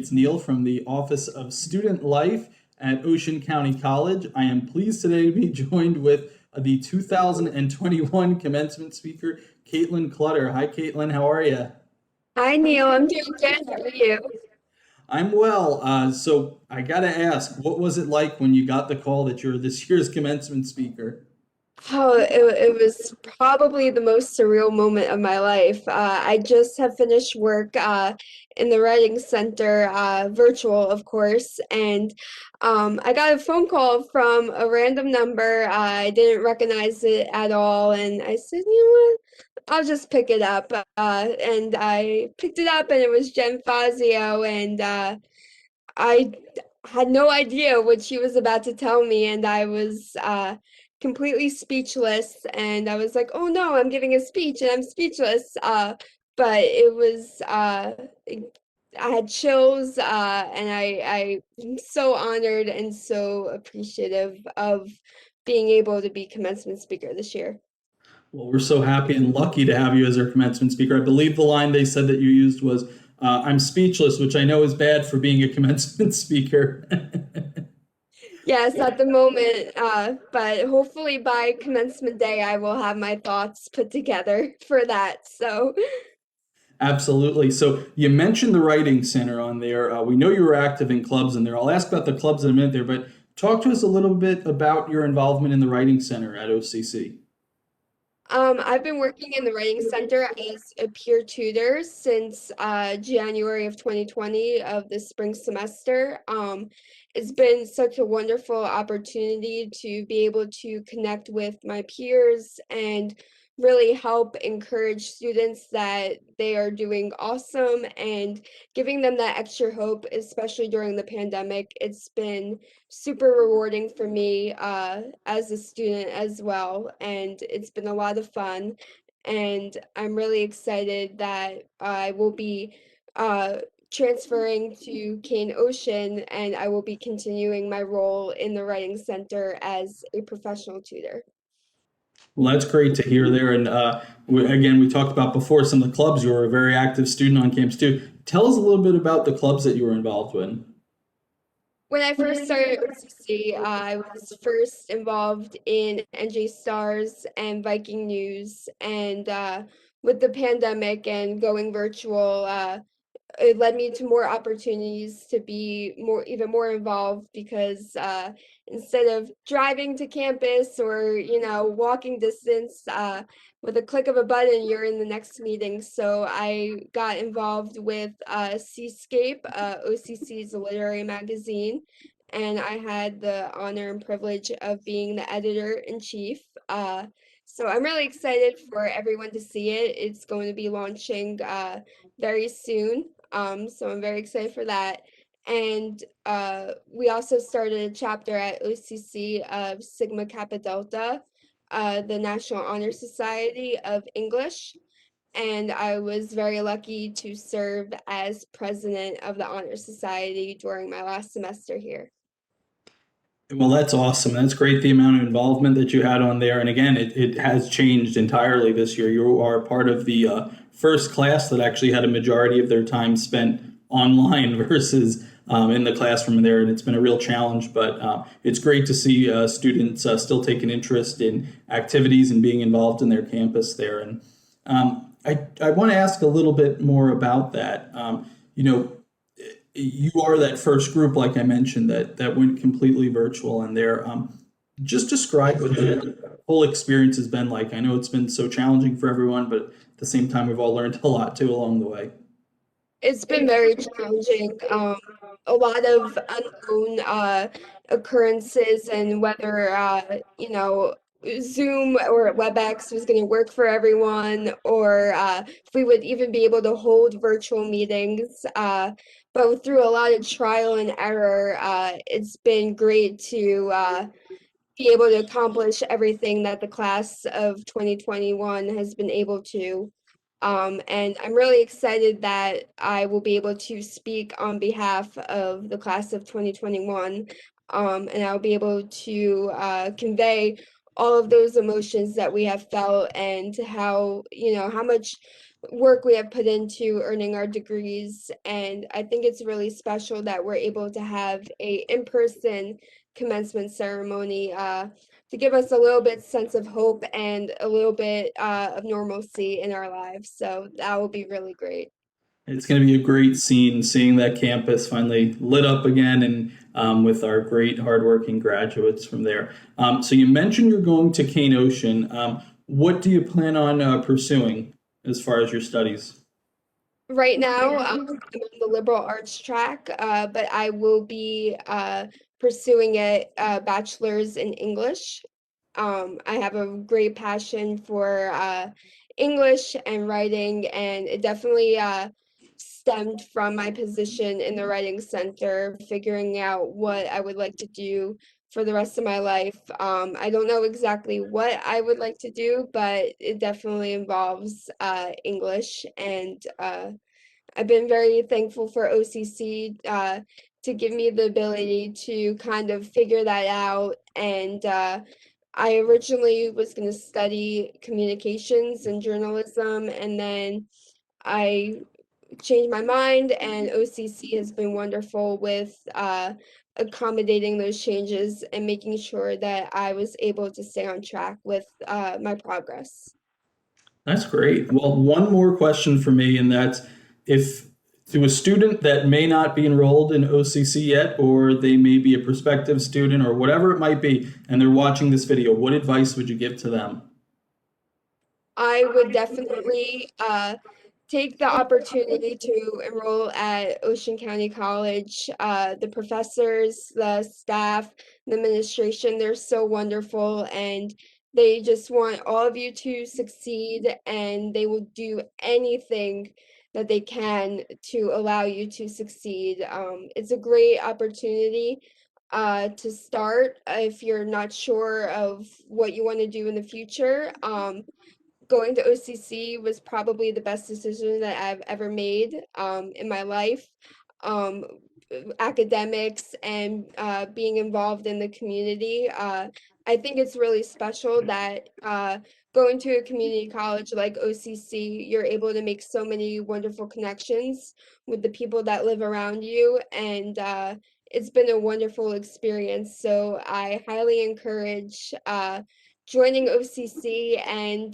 It's Neil from the Office of Student Life at Ocean County College. I am pleased today to be joined with the 2021 commencement speaker, Kaitlin Clutter. Hi, Kaitlin. How are you? Hi Neil, I'm doing good. How are you? I'm well. So I got to ask, what was it like when you got the call that you're this year's commencement speaker? It was probably the most surreal moment of my life. I just have finished work in the Writing Center, virtual, of course, and I got a phone call from a random number. I didn't recognize it at all, and I said, you know what? I'll just pick it up. And I picked it up, and it was Jen Fazio, and I had no idea what she was about to tell me, and I was completely speechless. And I was like, "Oh no, I'm giving a speech, and I'm speechless." But it was I had chills, and I'm so honored and so appreciative of being able to be commencement speaker this year. Well, we're so happy and lucky to have you as our commencement speaker. I believe the line they said that you used was, I'm speechless, which I know is bad for being a commencement speaker. Yes, at the moment, but hopefully by commencement day, I will have my thoughts put together for that. So, Absolutely. So you mentioned the Writing Center on there. We know you were active in clubs in there. I'll ask about the clubs in a minute there, but talk to us a little bit about your involvement in the Writing Center at OCC. I've been working in the Writing Center as a peer tutor since January of 2020 of the spring semester. It's been such a wonderful opportunity to be able to connect with my peers and really help encourage students that they are doing awesome and giving them that extra hope, especially during the pandemic. It's been super rewarding for me as a student as well, and it's been a lot of fun. And I'm really excited that I will be uh, transferring to Kane Ocean, and I will be continuing my role in the Writing Center as a professional tutor. Well, that's great to hear there. And again, we talked about before some of the clubs. You were a very active student on campus too. Tell us a little bit about the clubs that you were involved in. When I first started at OCC, I was first involved in NJ Stars and Viking News, and with the pandemic and going virtual, it led me to more opportunities to be even more involved because instead of driving to campus or walking distance, with a click of a button you're in the next meeting. So I got involved with Seascape, OCC's literary magazine, and I had the honor and privilege of being the editor-in-chief. So I'm really excited for everyone to see it. It's going to be launching very soon. So I'm very excited for that. And we also started a chapter at OCC of Sigma Kappa Delta, the National Honor Society of English. And I was very lucky to serve as president of the Honor Society during my last semester here. Well, that's awesome. That's great, the amount of involvement that you had on there. And again, it has changed entirely this year. You are part of the first class that actually had a majority of their time spent online versus in the classroom there. And it's been a real challenge, but it's great to see students still take an interest in activities and being involved in their campus there. And I want to ask a little bit more about that. You know, you are that first group, like I mentioned, that went completely virtual, and there. Just describe what the whole experience has been like. I know it's been so challenging for everyone, but at the same time, we've all learned a lot too along the way. It's been very challenging. A lot of unknown occurrences and whether Zoom or WebEx was going to work for everyone, or if we would even be able to hold virtual meetings. But through a lot of trial and error, it's been great to be able to accomplish everything that the class of 2021 has been able to. And I'm really excited that I will be able to speak on behalf of the class of 2021. And I'll be able to convey all of those emotions that we have felt and how much work we have put into earning our degrees. And I think it's really special that we're able to have a in-person commencement ceremony to give us a little bit sense of hope and a little bit of normalcy in our lives. So that will be really great. It's going to be a great scene seeing that campus finally lit up again and with our great hardworking graduates from there. So you mentioned you're going to Kane Ocean. What do you plan on pursuing as far as your studies? Right now, I'm on the liberal arts track, but I will be pursuing a bachelor's in English. I have a great passion for English and writing, and it definitely stemmed from my position in the Writing Center, figuring out what I would like to do for the rest of my life. I don't know exactly what I would like to do, but it definitely involves English and I've been very thankful for OCC to give me the ability to kind of figure that out. And I originally was going to study communications and journalism, and then I changed my mind, and OCC has been wonderful with accommodating those changes and making sure that I was able to stay on track with my progress. That's great. Well, one more question for me, and that's if to a student that may not be enrolled in OCC yet, or they may be a prospective student, or whatever it might be, and they're watching this video, what advice would you give to them? I would definitely take the opportunity to enroll at Ocean County College. The professors, the staff, the administration, they're so wonderful and they just want all of you to succeed and they will do anything that they can to allow you to succeed. It's a great opportunity to start if you're not sure of what you want to do in the future. Going to OCC was probably the best decision that I've ever made in my life. Um, Academics and being involved in the community. I think it's really special that going to a community college like OCC, you're able to make so many wonderful connections with the people that live around you, and it's been a wonderful experience. So I highly encourage joining OCC and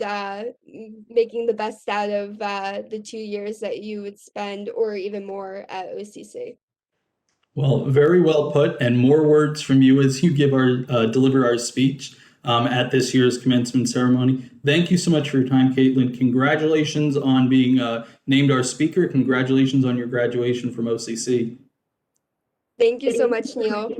making the best out of the 2 years that you would spend, or even more, at OCC. Well, very well put, and more words from you as you give our deliver our speech at this year's commencement ceremony. Thank you so much for your time, Kaitlin. Congratulations on being named our speaker. Congratulations on your graduation from OCC. Thank you so much, Neil.